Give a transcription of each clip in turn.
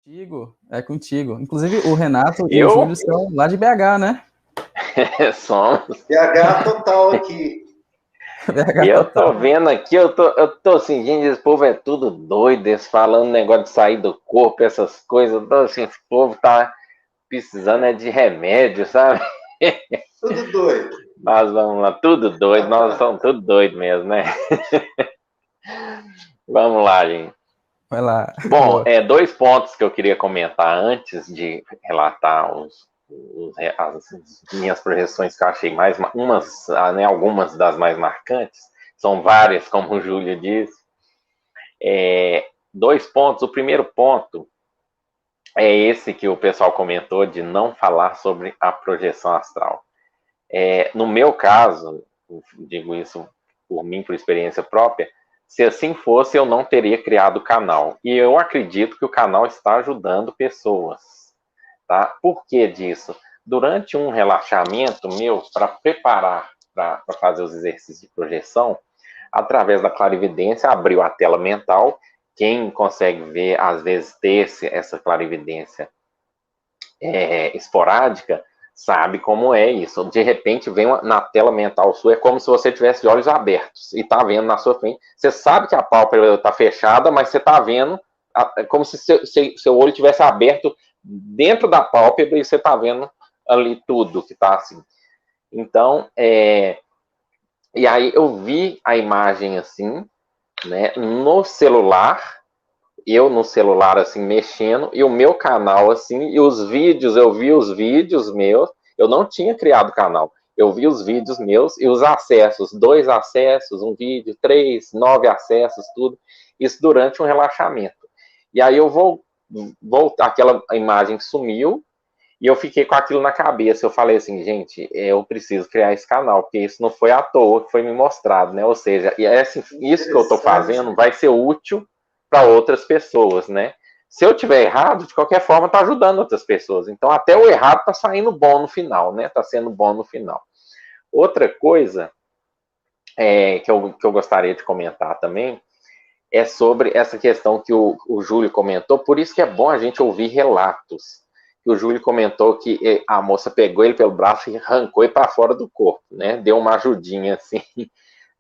Contigo, é contigo. Inclusive, o Renato e o Eu Júlio são lá de BH, né? somos. PH total aqui. E BH eu tô total. vendo aqui, eu tô assim, gente, esse povo é tudo doido, eles falando negócio de sair do corpo, essas coisas. Eu tô assim, esse povo tá precisando é de remédio, sabe? Tudo doido. Mas vamos lá, tudo doido, nós somos tudo doido mesmo, né? Vamos lá, gente. Vai lá. Bom, Boa. dois pontos que eu queria comentar antes de relatar as minhas projeções que eu achei né, algumas das mais marcantes, são várias, como o Júlio disse. Dois pontos. O primeiro ponto é esse que o pessoal comentou de não falar sobre a projeção astral. No meu caso, digo isso por mim, por experiência própria, se assim fosse, eu não teria criado o canal. E eu acredito que o canal está ajudando pessoas. Tá? Por que disso? Durante um relaxamento meu, para preparar para fazer os exercícios de projeção, através da clarividência, abriu a tela mental. Quem consegue ver, às vezes, ter essa clarividência esporádica, sabe como é isso. De repente, vem na tela mental sua, é como se você tivesse de olhos abertos e está vendo na sua frente. Você sabe que a pálpebra está fechada, mas você está vendo como se seu olho tivesse aberto dentro da pálpebra e você está vendo ali tudo que está assim. Então, e aí eu vi a imagem assim, né, no celular, eu no celular assim mexendo, e o meu canal assim, e os vídeos, eu vi os vídeos meus, eu não tinha criado canal, eu vi os vídeos meus e os acessos, 2 acessos, um vídeo, 3, 9 acessos, tudo, isso durante um relaxamento. E aí eu vou aquela imagem sumiu, e eu fiquei com aquilo na cabeça. Eu falei assim, gente, eu preciso criar esse canal, porque isso não foi à toa que foi me mostrado, né? Ou seja, assim, isso que eu estou fazendo vai ser útil para outras pessoas, né? Se eu tiver errado, de qualquer forma, está ajudando outras pessoas. Então, até o errado está saindo bom no final, né? Está sendo bom no final. Outra coisa que eu gostaria de comentar também é sobre essa questão que o Júlio comentou. Por isso que é bom a gente ouvir relatos. O Júlio comentou que a moça pegou ele pelo braço e arrancou ele para fora do corpo, né? Deu uma ajudinha assim.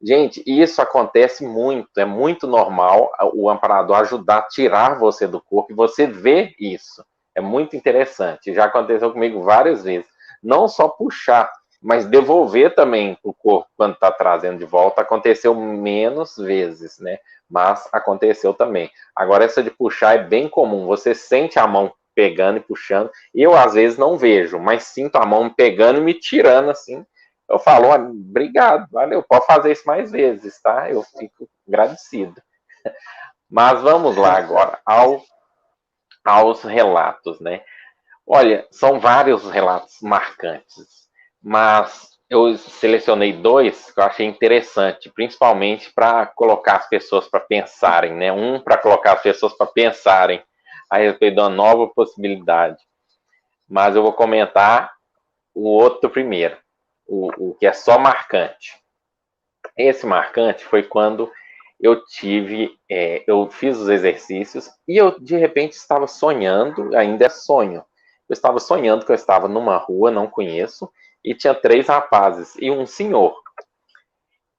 Gente, isso acontece muito, é muito normal o amparador ajudar a tirar você do corpo e você vê isso. É muito interessante. Já aconteceu comigo várias vezes. Não só puxar, mas devolver também o corpo quando está trazendo de volta. Aconteceu menos vezes, né? Mas aconteceu também. Agora, essa de puxar é bem comum. Você sente a mão pegando e puxando. Eu, às vezes, não vejo, mas sinto a mão pegando e me tirando assim. Eu falo, obrigado, valeu, pode fazer isso mais vezes, tá? Eu fico agradecido. Mas vamos lá agora aos relatos, né? Olha, são vários relatos marcantes, mas eu selecionei dois que eu achei interessante, principalmente para colocar as pessoas para pensarem, né? Um para colocar as pessoas para pensarem a respeito de uma nova possibilidade. Mas eu vou comentar o outro primeiro, o que é só marcante. Esse marcante foi quando eu fiz os exercícios e eu de repente estava sonhando, ainda é sonho. Eu estava sonhando que eu estava numa rua, não conheço, e tinha 3 rapazes e um senhor.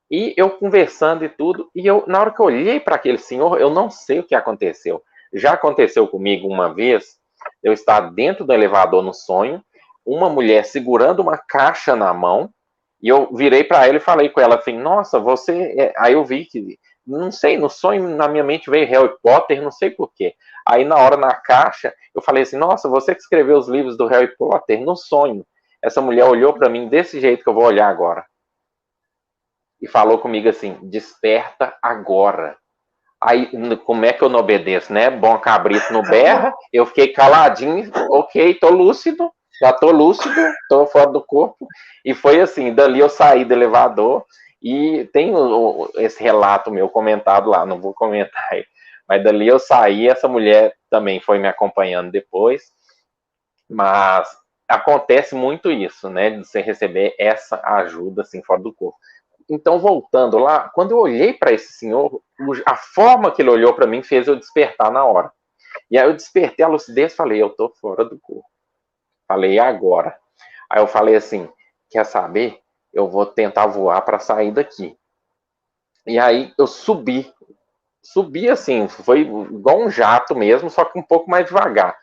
E eu conversando e tudo, e na hora que eu olhei para aquele senhor, eu não sei o que aconteceu. Já aconteceu comigo uma vez, eu estava dentro do elevador no sonho, uma mulher segurando uma caixa na mão, e eu virei para ela e falei com ela assim, nossa, você... Aí eu vi que, não sei, no sonho na minha mente veio Harry Potter, não sei porquê. Aí na hora na caixa, eu falei assim, nossa, você que escreveu os livros do Harry Potter, no sonho. Essa mulher olhou para mim desse jeito que eu vou olhar agora e falou comigo assim, desperta agora. Aí, como é que eu não obedeço, né? Bom cabrito no berra, eu fiquei caladinho, ok, tô lúcido, já tô lúcido, tô fora do corpo, e foi assim, dali eu saí do elevador, e tem esse relato meu comentado lá, não vou comentar aí, mas dali eu saí, essa mulher também foi me acompanhando depois, mas acontece muito isso, né, de você receber essa ajuda, assim, fora do corpo. Então, voltando lá, quando eu olhei para esse senhor, a forma que ele olhou para mim fez eu despertar na hora. E aí eu despertei a lucidez, falei, eu tô fora do corpo. Falei, agora? Aí eu falei assim, quer saber? Eu vou tentar voar para sair daqui. E aí eu subi assim, foi igual um jato mesmo, só que um pouco mais devagar.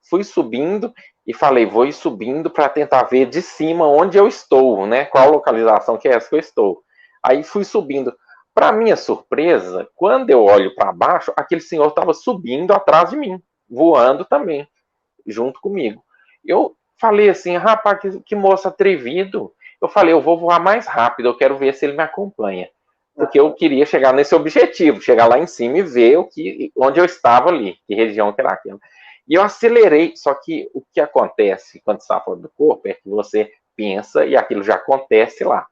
Fui subindo e falei, vou ir subindo para tentar ver de cima onde eu estou, né? Qual localização que é essa que eu estou. Aí fui subindo. Para minha surpresa, quando eu olho para baixo, aquele senhor estava subindo atrás de mim, voando também, junto comigo. Eu falei assim, rapaz, que moço atrevido. Eu falei, eu vou voar mais rápido, eu quero ver se ele me acompanha. Porque eu queria chegar nesse objetivo, chegar lá em cima e ver onde eu estava ali, que região que era aquela. E eu acelerei, só que o que acontece quando está fora do corpo é que você pensa e aquilo já acontece lá.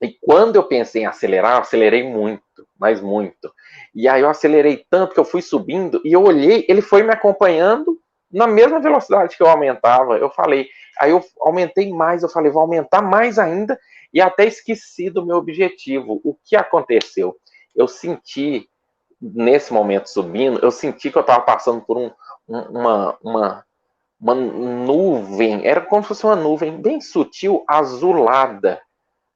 E quando eu pensei em acelerar, eu acelerei muito, mas muito. E aí eu acelerei tanto que eu fui subindo e eu olhei, ele foi me acompanhando na mesma velocidade que eu aumentava. Eu falei, aí eu aumentei mais, eu falei, vou aumentar mais ainda e até esqueci do meu objetivo. O que aconteceu? Eu senti, nesse momento subindo, eu senti que eu estava passando por uma nuvem, era como se fosse uma nuvem bem sutil, azulada,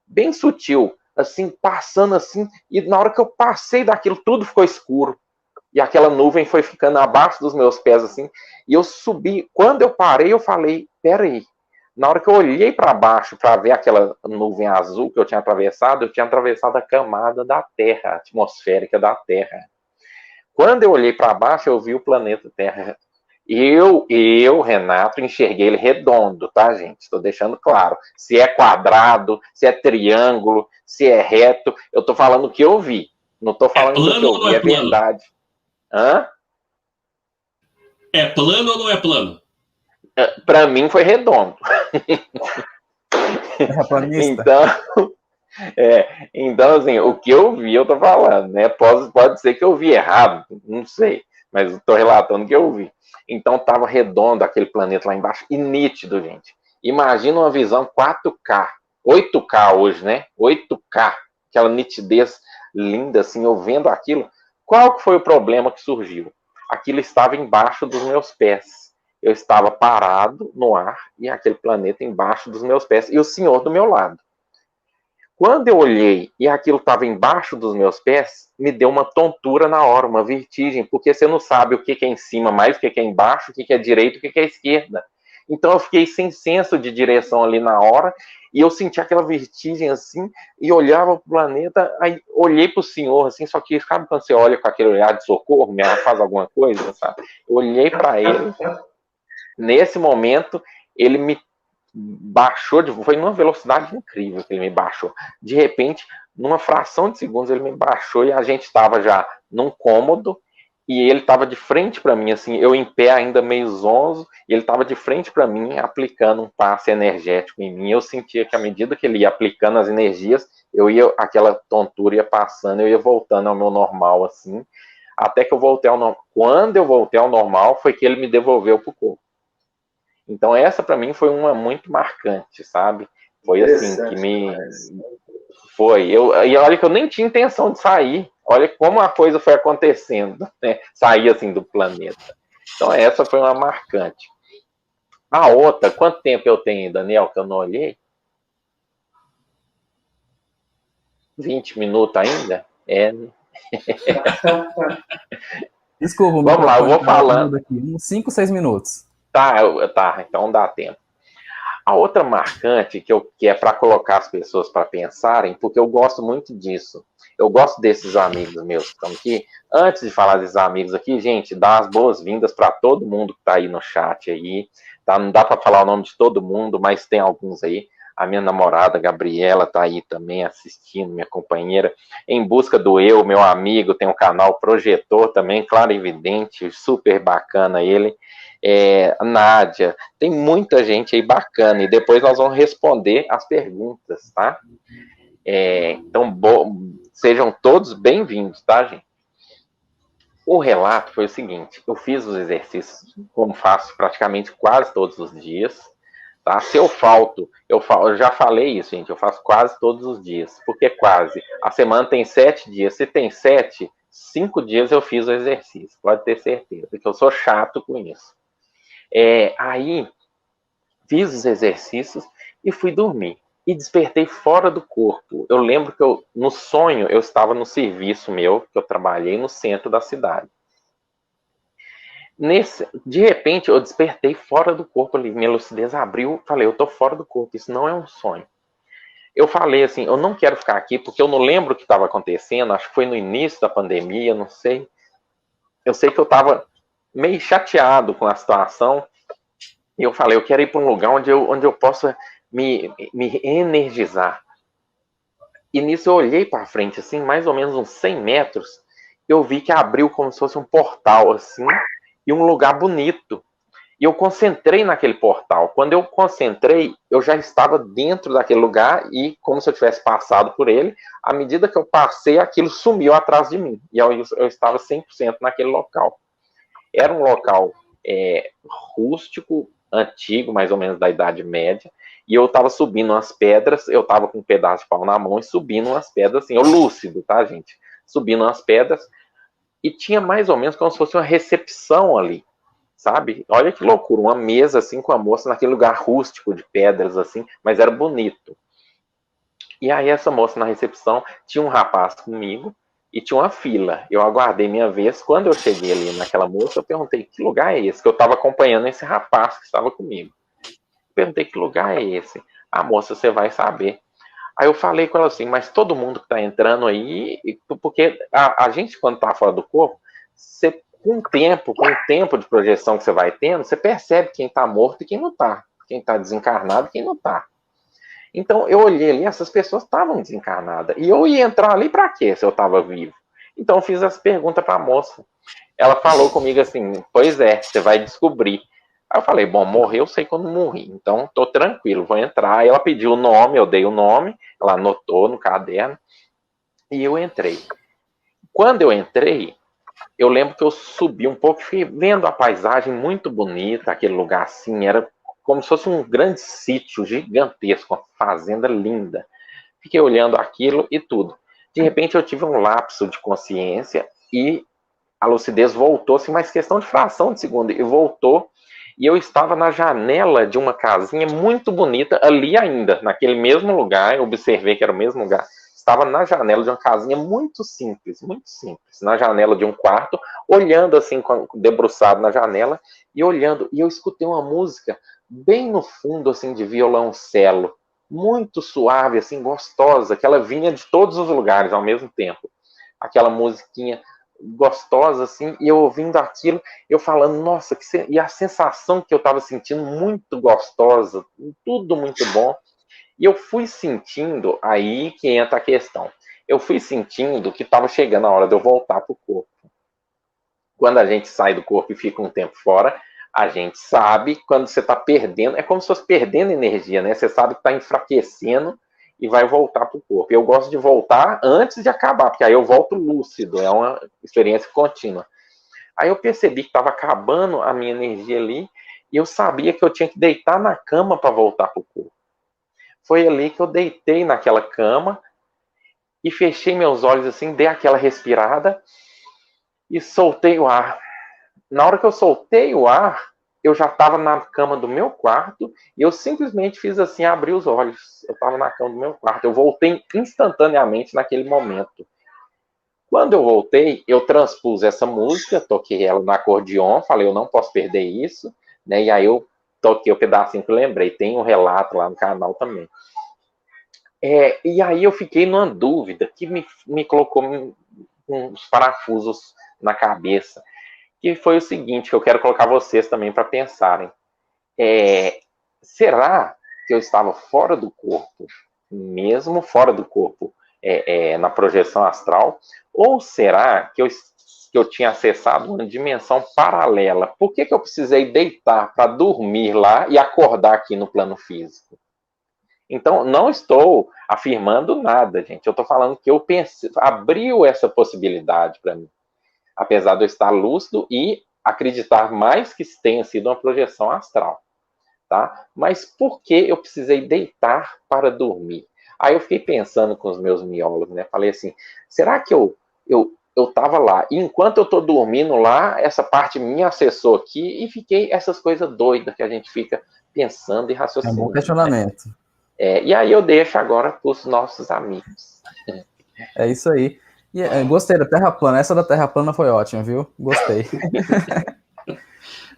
bem sutil, assim, passando assim, e na hora que eu passei daquilo, tudo ficou escuro, e aquela nuvem foi ficando abaixo dos meus pés, assim, e eu subi, quando eu parei, eu falei, peraí, na hora que eu olhei para baixo para ver aquela nuvem azul que eu tinha atravessado a camada da Terra, atmosférica da Terra. Quando eu olhei para baixo, eu vi o planeta Terra. Eu, Renato, enxerguei ele redondo, tá, gente? Estou deixando claro. Se é quadrado, se é triângulo, se é reto, eu estou falando o que eu vi. Não estou falando que o que eu vi é verdade. Hã? É plano ou não é plano? Para mim foi redondo. Então, assim, o que eu vi, eu tô falando, né? Pode ser que eu vi errado, não sei, mas eu tô relatando o que eu vi. Então, tava redondo aquele planeta lá embaixo, e nítido, gente. Imagina uma visão 4K, 8K hoje, né? 8K, aquela nitidez linda, assim, eu vendo aquilo. Qual que foi o problema que surgiu? Aquilo estava embaixo dos meus pés. Eu estava parado no ar e aquele planeta embaixo dos meus pés e o senhor do meu lado. Quando eu olhei e aquilo estava embaixo dos meus pés, me deu uma tontura na hora, uma vertigem, porque você não sabe o que é em cima mais, o que é embaixo, o que é direita, o que é esquerda. Então eu fiquei sem senso de direção ali na hora, e eu senti aquela vertigem assim, e olhava para o planeta, aí olhei para o senhor, assim, só que sabe quando você olha com aquele olhar de socorro, me faz alguma coisa, sabe? Eu olhei para ele, nesse momento, ele me baixou, foi numa velocidade incrível que ele me baixou. De repente, numa fração de segundos, ele me baixou e a gente estava já num cômodo e ele estava de frente para mim, assim, eu em pé ainda meio zonzo, e ele estava de frente para mim, aplicando um passe energético em mim. Eu sentia que à medida que ele ia aplicando as energias, aquela tontura ia passando, eu ia voltando ao meu normal, assim, até que eu voltei ao normal. Quando eu voltei ao normal, foi que ele me devolveu pro corpo. Então essa para mim foi uma muito marcante, sabe? Foi assim que me foi. E olha que eu nem tinha intenção de sair. Olha como a coisa foi acontecendo, né? Sair assim do planeta. Então essa foi uma marcante. A outra, quanto tempo eu tenho, Daniel, que eu não olhei? 20 minutos ainda? É. Desculpa, vamos lá, eu vou falando. Aqui, uns 5, 6 minutos. Tá, então dá tempo. A outra marcante que é para colocar as pessoas para pensarem, porque eu gosto muito disso. Eu gosto desses amigos meus que estão aqui. Antes de falar desses amigos aqui, gente, dá as boas-vindas para todo mundo que está aí no chat aí. Tá? Não dá para falar o nome de todo mundo, mas tem alguns aí. A minha namorada, Gabriela, está aí também assistindo, minha companheira. Em Busca do Eu, meu amigo, tem um canal Projetor também, claro e evidente, super bacana ele. Nádia, tem muita gente aí bacana, e depois nós vamos responder as perguntas, tá? Então, sejam todos bem-vindos, tá, gente? O relato foi o seguinte, eu fiz os exercícios, como faço praticamente quase todos os dias, tá? Se eu falto, eu já falei isso, gente, eu faço quase todos os dias, porque quase, a semana tem 7 dias, se tem 7, 5 dias eu fiz o exercício, pode ter certeza, porque eu sou chato com isso. Aí, fiz os exercícios e fui dormir. E despertei fora do corpo. Eu lembro que no sonho eu estava no serviço meu, que eu trabalhei no centro da cidade. De repente, eu despertei fora do corpo ali. Minha lucidez abriu, falei, eu tô fora do corpo, isso não é um sonho. Eu falei assim, eu não quero ficar aqui, porque eu não lembro o que estava acontecendo, acho que foi no início da pandemia, não sei. Eu sei que eu estava meio chateado com a situação, e eu falei, eu quero ir para um lugar onde eu possa me energizar. E nisso eu olhei para frente, assim, mais ou menos uns 100 metros, eu vi que abriu como se fosse um portal, assim, e um lugar bonito. E eu concentrei naquele portal. Quando eu concentrei, eu já estava dentro daquele lugar e como se eu tivesse passado por ele. À medida que eu passei, aquilo sumiu atrás de mim. E eu estava 100% naquele local. Era um local rústico, antigo, mais ou menos da Idade Média. E eu estava subindo umas pedras, eu estava com um pedaço de pau na mão e subindo umas pedras, assim, eu lúcido, tá, gente? Subindo umas pedras. E tinha mais ou menos como se fosse uma recepção ali. Sabe? Olha que loucura, uma mesa assim com a moça naquele lugar rústico de pedras assim, mas era bonito. E aí essa moça na recepção tinha um rapaz comigo e tinha uma fila. Eu aguardei minha vez. Quando eu cheguei ali naquela moça, eu perguntei que lugar é esse? Que eu estava acompanhando esse rapaz que estava comigo. Perguntei que lugar é esse? A moça, você vai saber. Aí eu falei com ela assim, mas todo mundo que está entrando aí, porque a gente quando está fora do corpo, você com o tempo de projeção que você vai tendo, você percebe quem está morto e quem não está. Quem está desencarnado e quem não está. Então eu olhei ali, essas pessoas estavam desencarnadas. E eu ia entrar ali para quê, se eu estava vivo? Então eu fiz essa pergunta para a moça. Ela falou comigo assim, pois é, você vai descobrir. Aí eu falei, bom, morrer eu sei quando morri, então tô tranquilo, vou entrar. Aí ela pediu o nome, eu dei o nome, ela anotou no caderno, e eu entrei. Quando eu entrei, eu lembro que eu subi um pouco, fiquei vendo a paisagem muito bonita, aquele lugar assim, era como se fosse um grande sítio gigantesco, uma fazenda linda. Fiquei olhando aquilo e tudo. De repente eu tive um lapso de consciência e a lucidez voltou, assim, mas questão de fração de segundo, e voltou, e eu estava na janela de uma casinha muito bonita, ali ainda, naquele mesmo lugar, eu observei que era o mesmo lugar, estava na janela de uma casinha muito simples, na janela de um quarto, olhando assim, debruçado na janela, e olhando, e eu escutei uma música bem no fundo, assim, de violoncelo, muito suave, assim, gostosa, que ela vinha de todos os lugares ao mesmo tempo. Aquela musiquinha gostosa, assim, e eu ouvindo aquilo, eu falando, nossa, e a sensação que eu estava sentindo muito gostosa, tudo muito bom. E eu fui sentindo, aí que entra a questão, eu fui sentindo que estava chegando a hora de eu voltar para o corpo. Quando a gente sai do corpo e fica um tempo fora, a gente sabe quando você está perdendo, é como se fosse perdendo energia, né? Você sabe que está enfraquecendo e vai voltar para o corpo. Eu gosto de voltar antes de acabar, porque aí eu volto lúcido, é uma experiência contínua. Aí eu percebi que estava acabando a minha energia ali e eu sabia que eu tinha que deitar na cama para voltar para o corpo. Foi ali que eu deitei naquela cama e fechei meus olhos assim, dei aquela respirada e soltei o ar. Na hora que eu soltei o ar, eu já estava na cama do meu quarto e eu simplesmente fiz assim, abri os olhos. Eu estava na cama do meu quarto. Eu voltei instantaneamente naquele momento. Quando eu voltei, eu transpus essa música, toquei ela no acordeon, falei, eu não posso perder isso, né? E aí eu toquei o pedacinho que eu lembrei. Tem um relato lá no canal também. E aí eu fiquei numa dúvida que me colocou uns parafusos na cabeça, que foi o seguinte, que eu quero colocar vocês também para pensarem. Será que eu estava fora do corpo, mesmo fora do corpo, na projeção astral? Ou será que eu tinha acessado uma dimensão paralela? Por que eu precisei deitar para dormir lá e acordar aqui no plano físico? Então, não estou afirmando nada, gente. Eu estou falando que eu pensei, abriu essa possibilidade para mim. Apesar de eu estar lúcido e acreditar mais que tenha sido uma projeção astral. Tá? Mas por que eu precisei deitar para dormir? Aí eu fiquei pensando com os meus miólogos, né? Falei assim, será que eu eu tava lá. E enquanto eu tô dormindo lá, essa parte me acessou aqui e fiquei essas coisas doidas que a gente fica pensando e É um raciocinando. bom questionamento. E aí eu deixo agora para os nossos amigos. É isso aí. E, gostei da Terra plana. Essa da Terra plana foi ótima, viu? Gostei.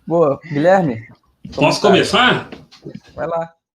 Boa. Guilherme? Posso começar? Vai lá.